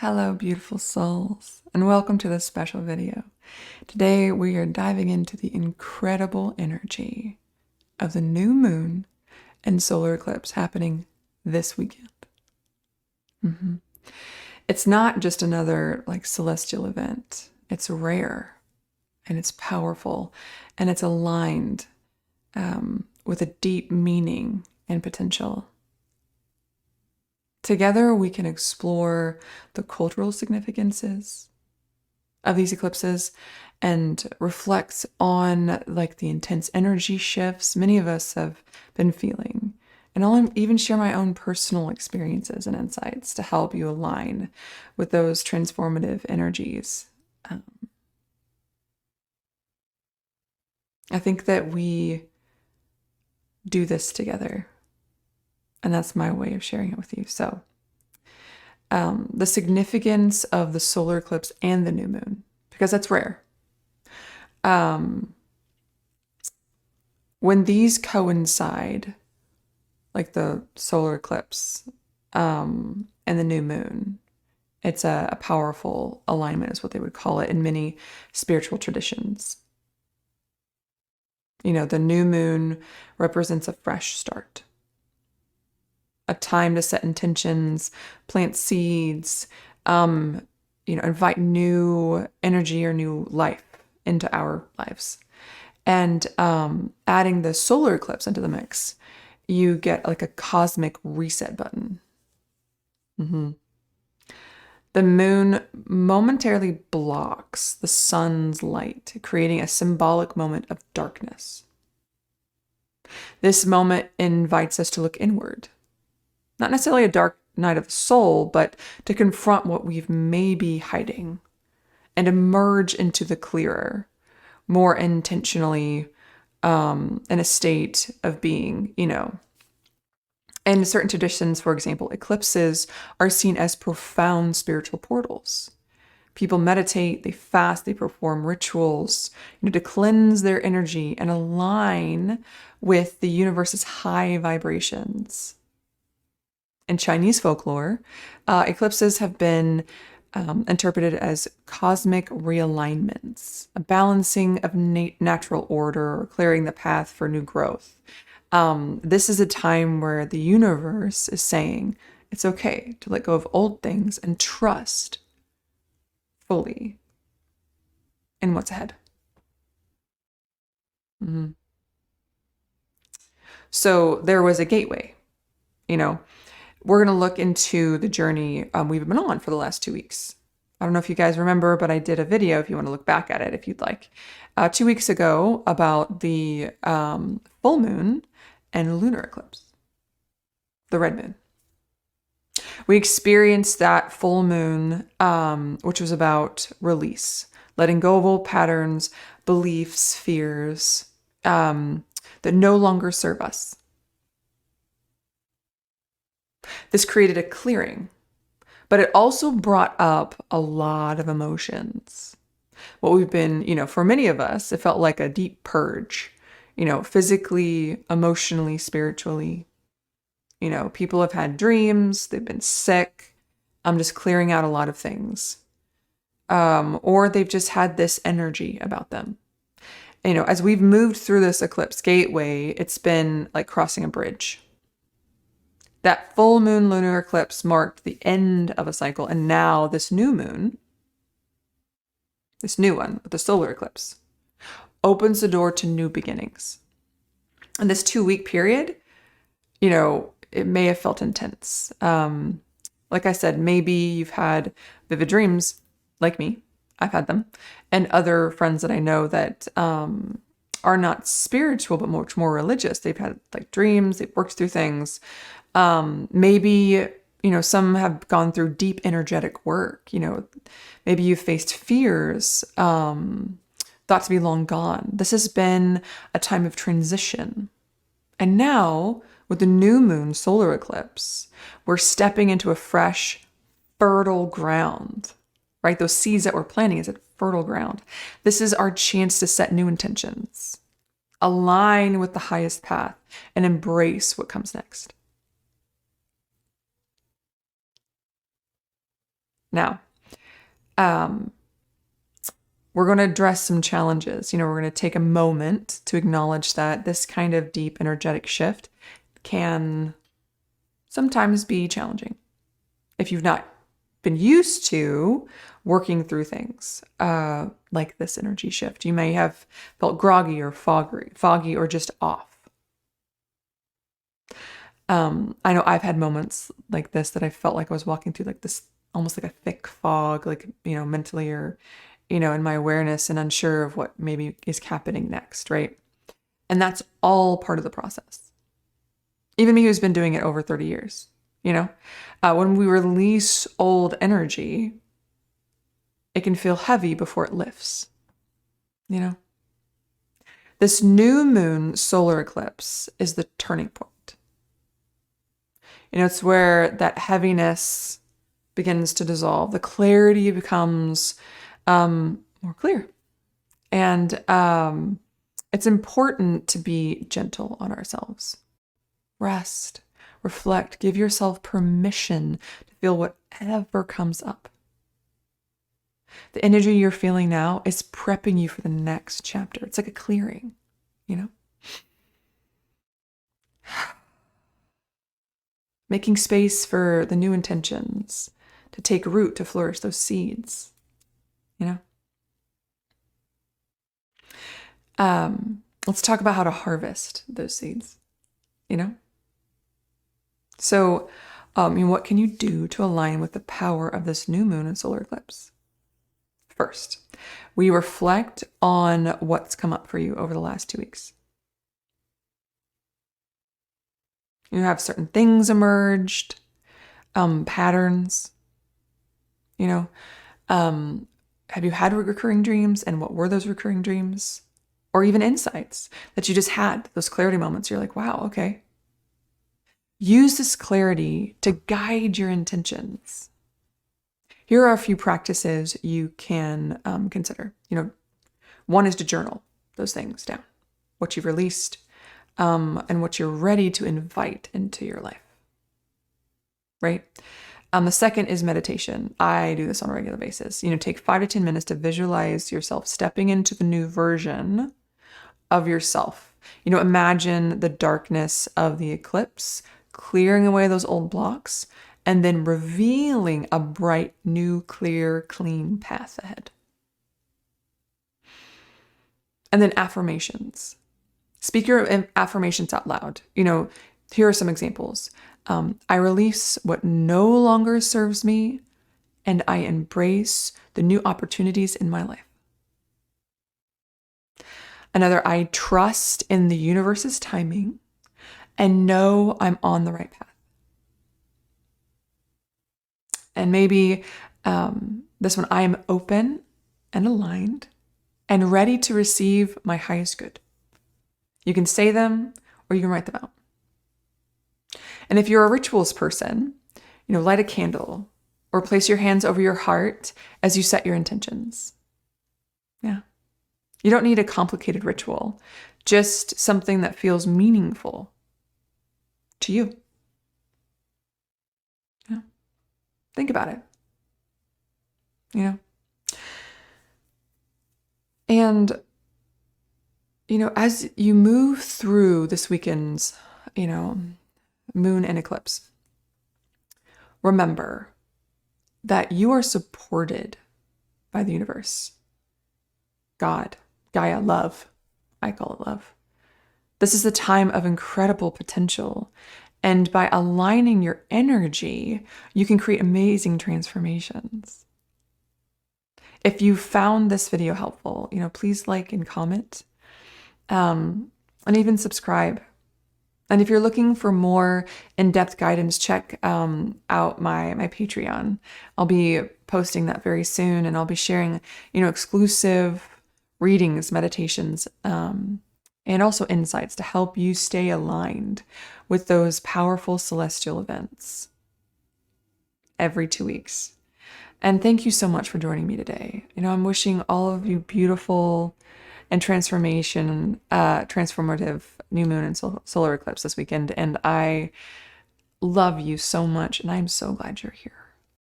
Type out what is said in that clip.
Hello, beautiful souls, and welcome to this special video. Today, we are diving into the incredible energy of the new moon and solar eclipse happening this weekend. It's not just another celestial event. It's rare, and it's powerful, and it's aligned with a deep meaning and potential. Together, we can explore the cultural significances of these eclipses and reflect on the intense energy shifts many of us have been feeling. And I'll even share my own personal experiences and insights to help you align with those transformative energies. I think that we do this together. And that's my way of sharing it with you. So, the significance of the solar eclipse and the new moon, because that's rare. When these coincide, like the solar eclipse and the new moon, it's a powerful alignment, is what they would call it in many spiritual traditions. You know, the new moon represents a fresh start. A time to set intentions, plant seeds, invite new energy or new life into our lives. And adding the solar eclipse into the mix, you get like a cosmic reset button. The moon momentarily blocks the sun's light, creating a symbolic moment of darkness. This moment invites us to look inward. Not necessarily a dark night of the soul, but to confront what we've maybe hiding and emerge into the clearer, more intentionally in a state of being, In certain traditions, for example, eclipses are seen as profound spiritual portals. People meditate, they fast, they perform rituals, to cleanse their energy and align with the universe's high vibrations. In Chinese folklore, eclipses have been interpreted as cosmic realignments, a balancing of natural order or clearing the path for new growth. This is a time where the universe is saying it's okay to let go of old things and trust fully in what's ahead. So there was a gateway, We're going to look into the journey we've been on for the last 2 weeks. I don't know if you guys remember, but I did a video if you want to look back at it, if you'd like, 2 weeks ago about the full moon and lunar eclipse, the red moon. We experienced that full moon, which was about release, letting go of old patterns, beliefs, fears that no longer serve us. This created a clearing, but it also brought up a lot of emotions. What we've been, for many of us, it felt like a deep purge, physically, emotionally, spiritually. People have had dreams, they've been sick. I'm just clearing out a lot of things. Or they've just had this energy about them. As we've moved through this eclipse gateway, it's been like crossing a bridge. That full moon lunar eclipse marked the end of a cycle, and now this new moon, this new one with the solar eclipse, opens the door to new beginnings. And this 2-week period, it may have felt intense. Like I said, maybe you've had vivid dreams, like me. I've had them. And other friends that I know that are not spiritual, but much more religious. They've had dreams, they've worked through things. Maybe, some have gone through deep energetic work. Maybe you've faced fears, thought to be long gone. This has been a time of transition. And now, with the new moon solar eclipse, we're stepping into a fresh, fertile ground, right? Those seeds that we're planting is at fertile ground. This is our chance to set new intentions, align with the highest path, and embrace what comes next. Now, we're going to address some challenges. We're going to take a moment to acknowledge that this kind of deep energetic shift can sometimes be challenging if you've not been used to working through things like this energy shift. You may have felt groggy or foggy or just off. I know I've had moments like this that I felt like I was walking through like this, almost like a thick fog, like, mentally or, in my awareness, and unsure of what maybe is happening next, right? And that's all part of the process. Even me, who's been doing it over 30 years, when we release old energy, it can feel heavy before it lifts, This new moon solar eclipse is the turning point. It's where that heaviness begins to dissolve. The clarity becomes more clear. And it's important to be gentle on ourselves. Rest, reflect, give yourself permission to feel whatever comes up. The energy you're feeling now is prepping you for the next chapter. It's like a clearing, Making space for the new intentions to take root, to flourish those seeds, Let's talk about how to harvest those seeds, So, what can you do to align with the power of this new moon and solar eclipse? First, we reflect on what's come up for you over the last 2 weeks. You have certain things emerged, patterns, have you had recurring dreams, and what were those recurring dreams? Or even insights that you just had, those clarity moments. You're like, wow, okay. Use this clarity to guide your intentions. Here are a few practices you can consider. One is to journal those things down, what you've released, and what you're ready to invite into your life, right? The second is meditation. I do this on a regular basis. Take 5 to 10 minutes to visualize yourself stepping into the new version of yourself. Imagine the darkness of the eclipse, clearing away those old blocks, and then revealing a bright, new, clear, clean path ahead. And then affirmations. Speak your affirmations out loud. Here are some examples. I release what no longer serves me, and I embrace the new opportunities in my life. Another, I trust in the universe's timing and know I'm on the right path. And maybe this one, I am open and aligned and ready to receive my highest good. You can say them or you can write them out. And if you're a rituals person, light a candle or place your hands over your heart as you set your intentions. Yeah. You don't need a complicated ritual, just something that feels meaningful to you. Yeah. Think about it. And, as you move through this weekend's, moon and eclipse, remember that you are supported by the universe, God, Gaia, love. I call it love. This is the time of incredible potential. And by aligning your energy, you can create amazing transformations. If you found this video helpful, please like and comment, and even subscribe. And if you're looking for more in-depth guidance, check out my Patreon. I'll be posting that very soon, and I'll be sharing, exclusive readings, meditations, and also insights to help you stay aligned with those powerful celestial events every 2 weeks. And thank you so much for joining me today. I'm wishing all of you beautiful and transformative new moon and solar eclipse this weekend. And I love you so much, and I'm so glad you're here.